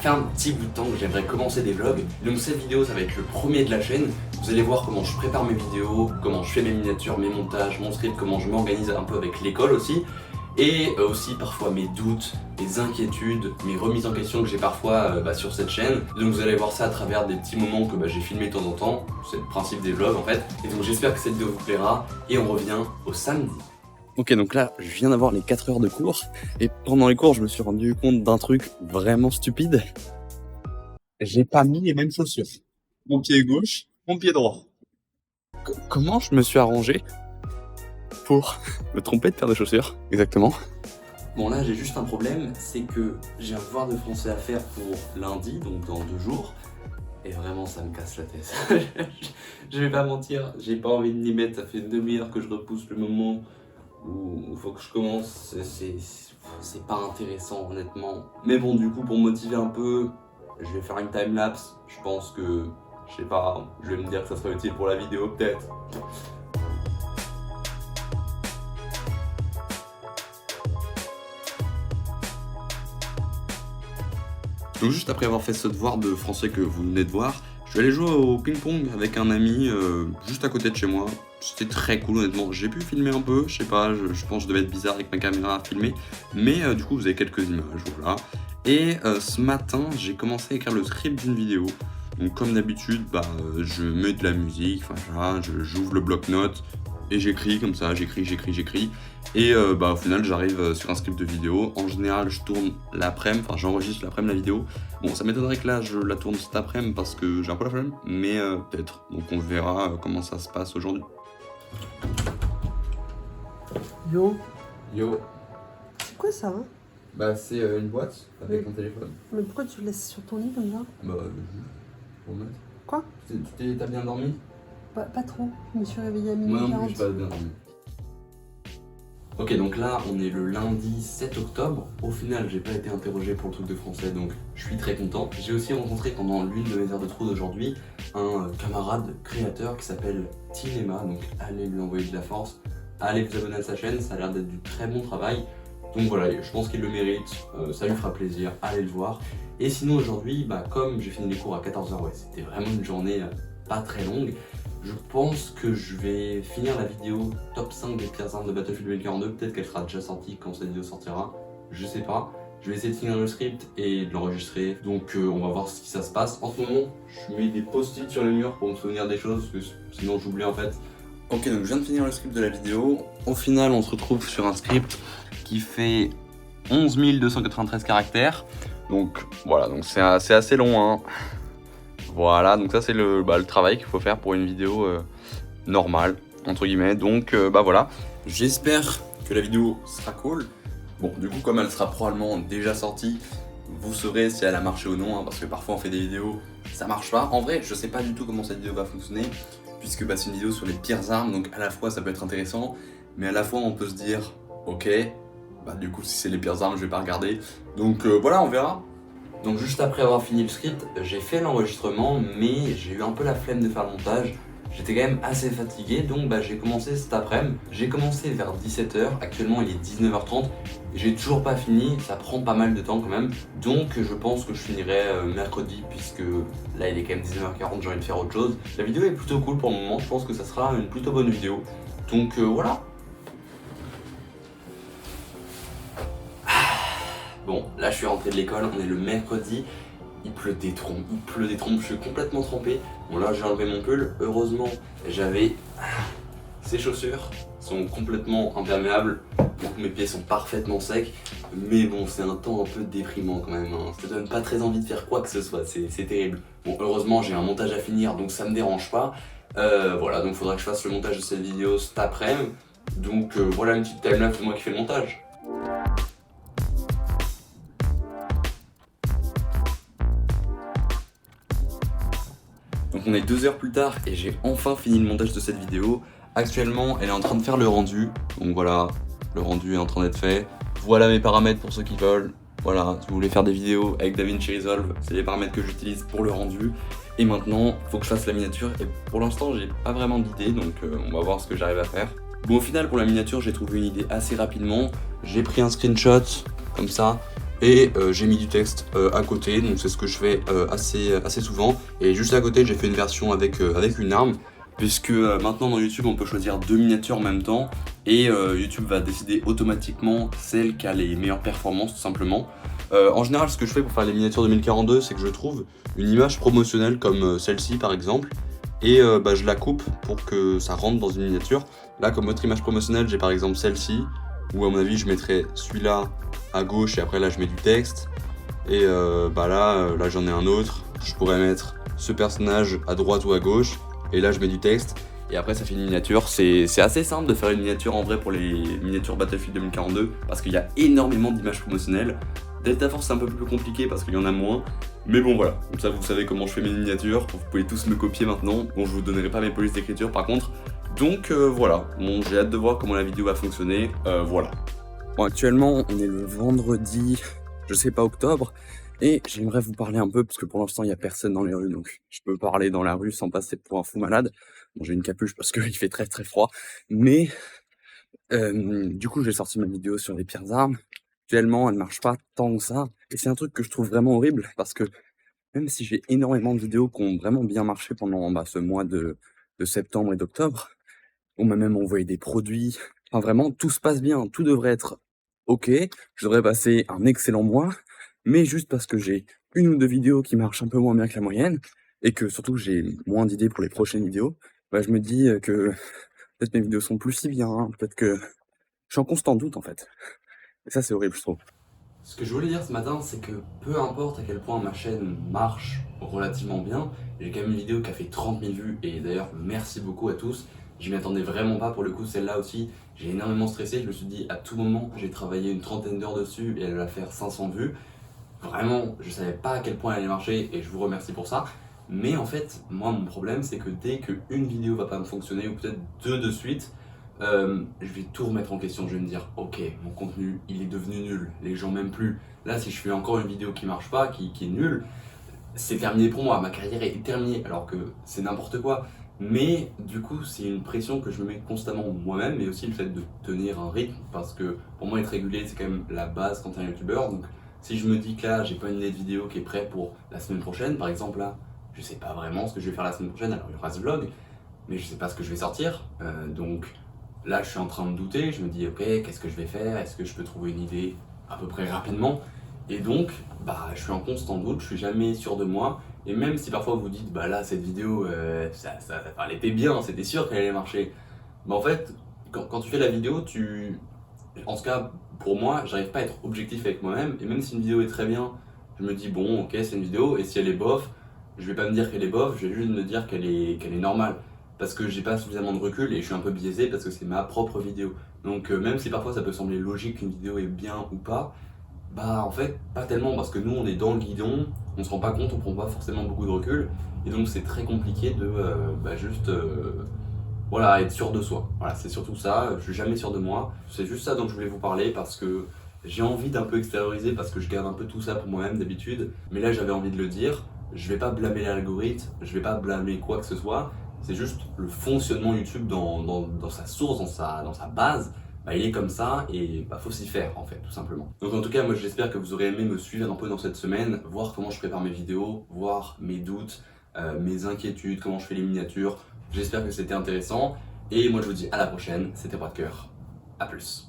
fait un petit bout de temps que j'aimerais commencer des vlogs, donc cette vidéo ça va être le premier de la chaîne. Vous allez voir comment je prépare mes vidéos, comment je fais mes miniatures, mes montages, mon script, comment je m'organise un peu avec l'école aussi. Et aussi parfois mes doutes, mes inquiétudes, mes remises en question que j'ai parfois sur cette chaîne. Donc vous allez voir ça à travers des petits moments que j'ai filmés de temps en temps. C'est le principe des vlogs en fait. Et donc j'espère que cette vidéo vous plaira et on revient au samedi. Ok, donc là, je viens d'avoir les 4 heures de cours, et pendant les cours, je me suis rendu compte d'un truc vraiment stupide. J'ai pas mis les mêmes chaussures. Mon pied gauche, mon pied droit. Comment je me suis arrangé pour me tromper de paire de chaussures, exactement? Bon là, j'ai juste un problème, c'est que j'ai un devoir de français à faire pour lundi, donc dans 2 jours. Et vraiment, ça me casse la tête. Je vais pas mentir, j'ai pas envie de m'y mettre, ça fait une demi-heure que je repousse le moment où il faut que je commence, c'est pas intéressant honnêtement. Mais bon, du coup, pour me motiver un peu, je vais faire une timelapse. Je pense que, je sais pas, je vais me dire que ça sera utile pour la vidéo peut-être. Donc juste après avoir fait ce devoir de français que vous venez de voir, je vais aller jouer au ping-pong avec un ami juste à côté de chez moi. C'était très cool honnêtement, j'ai pu filmer un peu, je sais pas, je pense que je devais être bizarre avec ma caméra à filmer, mais du coup vous avez quelques images, voilà. Et ce matin, j'ai commencé à écrire le script d'une vidéo. Donc comme d'habitude, je mets de la musique, voilà, j'ouvre le bloc-notes et j'écris comme ça, j'écris. Et au final, j'arrive sur un script de vidéo. En général, je tourne l'après-midi, j'enregistre l'après-midi la vidéo. Bon, ça m'étonnerait que là, je la tourne cet après-midi parce que j'ai un peu la flemme, mais peut-être. Donc on verra comment ça se passe aujourd'hui. Yo, Yo, c'est quoi ça hein? C'est une boîte avec un téléphone. Mais pourquoi tu le laisses sur ton lit comme ça? Pour mettre. Quoi? T'as bien dormi? Pas trop, je me suis réveillée à minuit Moi non 40. plus, j'ai pas bien dormi. Ok, donc là, on est le lundi 7 octobre. Au final, j'ai pas été interrogé pour le truc de français, donc je suis très content. J'ai aussi rencontré pendant l'une de mes heures de trou d'aujourd'hui un camarade créateur qui s'appelle Tinema, donc allez lui envoyer de la force, allez vous abonner à sa chaîne, ça a l'air d'être du très bon travail. Donc voilà, je pense qu'il le mérite, ça lui fera plaisir, allez le voir. Et sinon aujourd'hui, comme j'ai fini les cours à 14 h, ouais, c'était vraiment une journée pas très longue. Je pense que je vais finir la vidéo top 5 des pires armes de Battlefield 2042. Peut-être qu'elle sera déjà sortie quand cette vidéo sortira, je sais pas. Je vais essayer de finir le script et de l'enregistrer. Donc on va voir si ça se passe. En ce moment, je mets des post-it sur le mur pour me souvenir des choses, parce que sinon j'oublie en fait. Ok, donc je viens de finir le script de la vidéo. Au final, on se retrouve sur un script qui fait 11 293 caractères. Donc voilà, donc c'est assez long, hein. Voilà, donc ça c'est le travail qu'il faut faire pour une vidéo normale, entre guillemets. Donc voilà, j'espère que la vidéo sera cool. Bon, du coup, comme elle sera probablement déjà sortie, vous saurez si elle a marché ou non, hein, parce que parfois on fait des vidéos, ça marche pas. En vrai, je sais pas du tout comment cette vidéo va fonctionner, puisque c'est une vidéo sur les pires armes, donc à la fois ça peut être intéressant, mais à la fois on peut se dire, ok, du coup si c'est les pires armes, je vais pas regarder. Donc voilà, on verra. Donc juste après avoir fini le script, j'ai fait l'enregistrement, mais j'ai eu un peu la flemme de faire le montage. J'étais quand même assez fatigué, donc j'ai commencé cet après-midi. J'ai commencé vers 17 h, actuellement il est 19 h 30. J'ai toujours pas fini, ça prend pas mal de temps quand même. Donc je pense que je finirai mercredi, puisque là il est quand même 19 h 40, j'ai envie de faire autre chose. La vidéo est plutôt cool pour le moment, je pense que ça sera une plutôt bonne vidéo. Donc voilà. Bon, là je suis rentré de l'école, on est le mercredi, il pleut des trompes, je suis complètement trempé. Bon là j'ai enlevé mon pull, heureusement j'avais ces chaussures, sont complètement imperméables, donc mes pieds sont parfaitement secs. Mais bon, c'est un temps un peu déprimant quand même, hein. Ça donne pas très envie de faire quoi que ce soit, c'est terrible. Bon, heureusement j'ai un montage à finir, donc ça me dérange pas. Voilà, donc faudra que je fasse le montage de cette vidéo cet après-midi. Donc voilà une petite timelapse de moi qui fais le montage. Donc on est 2 heures plus tard et j'ai enfin fini le montage de cette vidéo. Actuellement, elle est en train de faire le rendu. Donc voilà, le rendu est en train d'être fait. Voilà mes paramètres pour ceux qui veulent. Voilà, si vous voulez faire des vidéos avec DaVinci Resolve, c'est les paramètres que j'utilise pour le rendu. Et maintenant, il faut que je fasse la miniature. Et pour l'instant, j'ai pas vraiment d'idée, donc on va voir ce que j'arrive à faire. Bon, au final, pour la miniature, j'ai trouvé une idée assez rapidement. J'ai pris un screenshot, comme ça. et j'ai mis du texte à côté, donc c'est ce que je fais assez souvent. Et juste à côté j'ai fait une version avec une arme, puisque maintenant dans YouTube on peut choisir 2 miniatures en même temps, et YouTube va décider automatiquement celle qui a les meilleures performances tout simplement. En général ce que je fais pour faire les miniatures 2042, c'est que je trouve une image promotionnelle comme celle-ci par exemple, et je la coupe pour que ça rentre dans une miniature. Là comme autre image promotionnelle j'ai par exemple celle-ci, où à mon avis je mettrais celui-là à gauche et après là je mets du texte. Et là j'en ai un autre, je pourrais mettre ce personnage à droite ou à gauche, et là je mets du texte, et après ça fait une miniature. C'est assez simple de faire une miniature en vrai pour les miniatures Battlefield 2042, parce qu'il y a énormément d'images promotionnelles. Delta Force c'est un peu plus compliqué parce qu'il y en a moins, mais bon voilà, comme ça vous savez comment je fais mes miniatures, vous pouvez tous me copier maintenant. Bon, je vous donnerai pas mes polices d'écriture par contre, donc voilà, bon, j'ai hâte de voir comment la vidéo va fonctionner, voilà. Bon, actuellement on est le vendredi, je sais pas, octobre, et j'aimerais vous parler un peu, parce que pour l'instant il y a personne dans les rues, donc je peux parler dans la rue sans passer pour un fou malade. Bon, j'ai une capuche parce qu'il fait très froid, mais du coup j'ai sorti ma vidéo sur les pires armes. Actuellement elle marche pas tant que ça, et c'est un truc que je trouve vraiment horrible, parce que même si j'ai énormément de vidéos qui ont vraiment bien marché pendant ce mois de septembre et d'octobre, on m'a même envoyé des produits, enfin vraiment tout se passe bien, tout devrait être ok, je devrais passer un excellent mois, mais juste parce que j'ai une ou deux vidéos qui marchent un peu moins bien que la moyenne, et que surtout j'ai moins d'idées pour les prochaines vidéos, je me dis que peut-être mes vidéos sont plus si bien, hein, peut-être que je suis en constant doute en fait. Et ça c'est horrible je trouve. Ce que je voulais dire ce matin, c'est que peu importe à quel point ma chaîne marche relativement bien, j'ai quand même une vidéo qui a fait 30 000 vues, et d'ailleurs merci beaucoup à tous. Je m'y attendais vraiment pas pour le coup, celle-là aussi, j'ai énormément stressé, je me suis dit à tout moment, j'ai travaillé une trentaine d'heures dessus et elle va faire 500 vues. Vraiment, je savais pas à quel point elle allait marcher et je vous remercie pour ça. Mais en fait, moi mon problème c'est que dès qu'une vidéo va pas me fonctionner, ou peut-être deux de suite, je vais tout remettre en question. Je vais me dire, ok, mon contenu il est devenu nul, les gens m'aiment plus. Là, si je fais encore une vidéo qui marche pas, qui est nulle, c'est terminé pour moi, ma carrière est terminée, alors que c'est n'importe quoi. Mais du coup, c'est une pression que je me mets constamment moi-même, mais aussi le fait de tenir un rythme, parce que pour moi, être régulier, c'est quand même la base quand t'es un youtubeur. Donc, si je me dis que là, j'ai pas une idée de vidéo qui est prête pour la semaine prochaine, par exemple, là, je sais pas vraiment ce que je vais faire la semaine prochaine. Alors, il y aura ce vlog, mais je sais pas ce que je vais sortir. Donc, là, je suis en train de douter. Je me dis, ok, qu'est-ce que je vais faire? Est-ce que je peux trouver une idée à peu près rapidement? Et donc, je suis en constant doute, je suis jamais sûr de moi. Et même si parfois vous dites, là, cette vidéo, elle était bien, c'était sûr qu'elle allait marcher. En fait, quand tu fais la vidéo, en tout cas, pour moi, j'arrive pas à être objectif avec moi-même. Et même si une vidéo est très bien, je me dis, bon, ok, c'est une vidéo. Et si elle est bof, je vais pas me dire qu'elle est bof, je vais juste me dire qu'elle est normale. Parce que j'ai pas suffisamment de recul et je suis un peu biaisé parce que c'est ma propre vidéo. Donc, même si parfois ça peut sembler logique qu'une vidéo est bien ou pas, en fait, pas tellement, parce que nous on est dans le guidon, on se rend pas compte, on prend pas forcément beaucoup de recul, et donc c'est très compliqué de voilà, être sûr de soi. Voilà, c'est surtout ça, je suis jamais sûr de moi, c'est juste ça dont je voulais vous parler, parce que j'ai envie d'un peu extérioriser, parce que je garde un peu tout ça pour moi-même d'habitude, mais là j'avais envie de le dire. Je vais pas blâmer l'algorithme, je vais pas blâmer quoi que ce soit, c'est juste le fonctionnement YouTube dans sa source, dans sa base. Il est comme ça et faut s'y faire en fait, tout simplement. Donc en tout cas, moi j'espère que vous aurez aimé me suivre un peu dans cette semaine, voir comment je prépare mes vidéos, voir mes doutes, mes inquiétudes, comment je fais les miniatures. J'espère que c'était intéressant et moi je vous dis à la prochaine, c'était Bras de Cœur, à plus.